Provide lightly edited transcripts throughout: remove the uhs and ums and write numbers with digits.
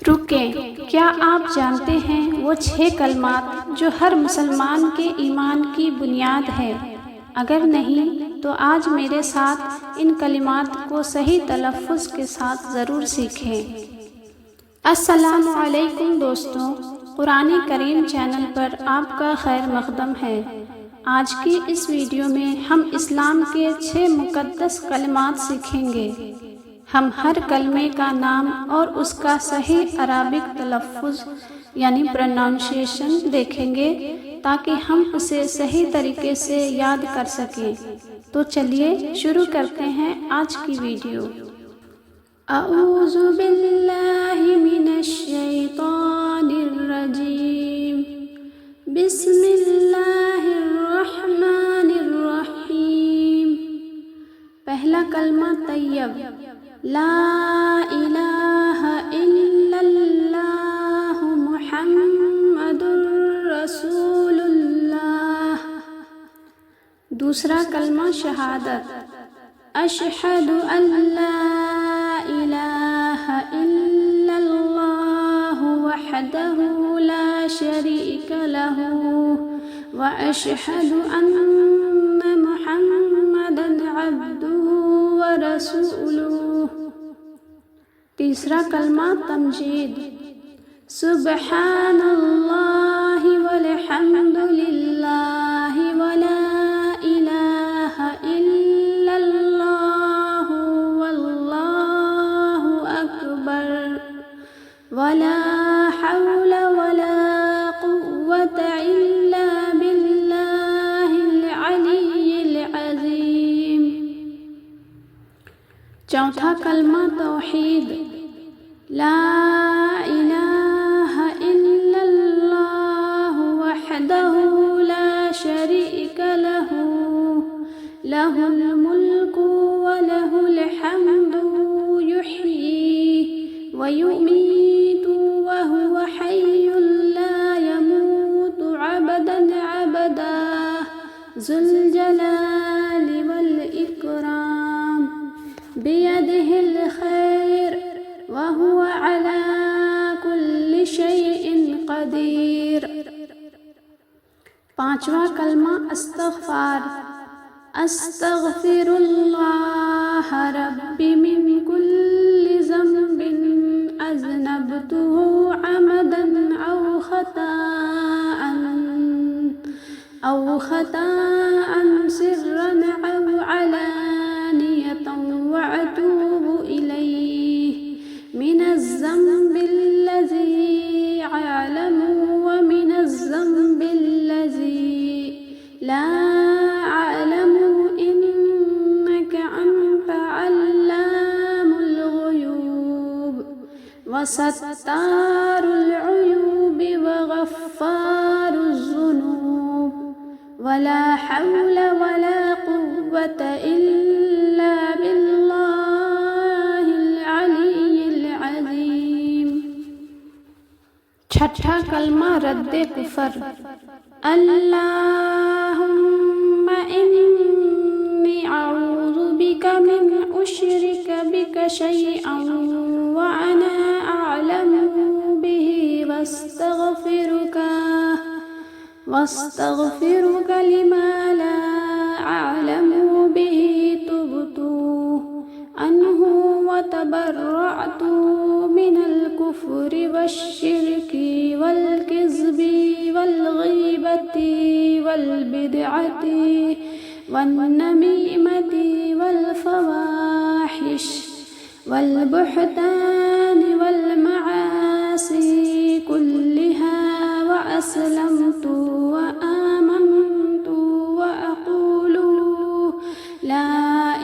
رکیں، کیا آپ جانتے ہیں وہ 6 کلمات جو ہر مسلمان کے ایمان کی بنیاد ہے؟ اگر نہیں تو آج میرے ساتھ ان کلمات کو صحیح تلفظ کے ساتھ ضرور سیکھیں۔ السلام علیکم دوستوں، قرآن کریم چینل پر آپ کا خیر مقدم ہے۔ آج کی اس ویڈیو میں ہم اسلام کے 6 مقدس کلمات سیکھیں گے۔ ہم ہر کلمے کا نام اور اس کا صحیح عربک تلفظ یعنی پروننسیشن دیکھیں گے تاکہ ہم اسے صحیح طریقے سے یاد کر سکیں۔ تو چلیے شروع کرتے ہیں آج کی ویڈیو۔ اعوذ باللہ من الشیطان الرجیم، بسم اللہ الرحمن الرحیم۔ پہلا کلمہ طیب، لا الہ الا اللہ محمد رسول اللہ۔ دوسرا کلمہ شہادت، اشہد ان لا الہ الا اللہ وحدہ لا شریک لہ واشہد ان محمدا عبدہ ورسولہ۔ تیسرا کلمہ تمجید، سبحان اللہ والحمد للہ ولا الہ الا اللہ واللہ اکبر ولا حول ولا قوة الا باللہ العلی العظیم۔ چوتھا کلمہ توحید، لا الہ الا اللہ وحدہ لا شریک لہ لہ الملک ولہ الحمد یحیی ویمیت وہو حی لا یموت عبدا عبدا ذو الجلال والاکرام بیدہ الخیر وَهُوَ عَلَى كُلِّ شَيْءٍ قَدِيرٌ۔ پانچواں کلمہ استغفار، استغفر اللہ ربی من كل ذنب اذنبته عمدا او خطأ سرا او علانیة واتوب الیہ من الذنب الذي أعلم ومن الذنب الذي لا أعلم إنك أنت علام الغيوب وستار العيوب وغفار الذنوب ولا حول ولا قوة إلا بالله چھٹا کلمہ رد کفر، اللہم انی اعوذ بک من اشرک بک شیئا وانا اعلم به واستغفرک لما لا اعلم به تبت عنہ وتبرأت من الكفر والشرك والكذب والغيبة والبدعة والنميمة والفواحش والبهتان والمعاصي كلها وأسلمت وآمنت وأقول لا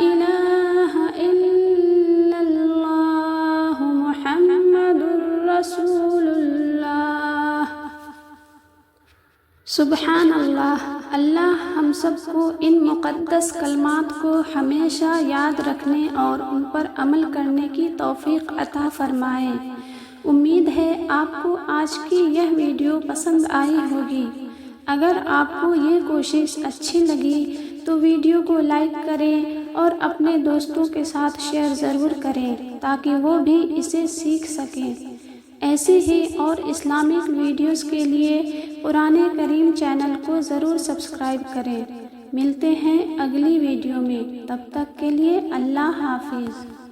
إله إلا الله محمد رسول اللہ۔ سبحان اللہ۔ اللہ ہم سب کو ان مقدس کلمات کو ہمیشہ یاد رکھنے اور ان پر عمل کرنے کی توفیق عطا فرمائے۔ امید ہے آپ کو آج کی یہ ویڈیو پسند آئی ہوگی۔ اگر آپ کو یہ کوشش اچھی لگی تو ویڈیو کو لائک کریں اور اپنے دوستوں کے ساتھ شیئر ضرور کریں تاکہ وہ بھی اسے سیکھ سکیں۔ ایسی ہی اور اسلامک ویڈیوز کے لیے قرآن کریم چینل کو ضرور سبسکرائب کریں۔ ملتے ہیں اگلی ویڈیو میں، تب تک کے لیے اللہ حافظ۔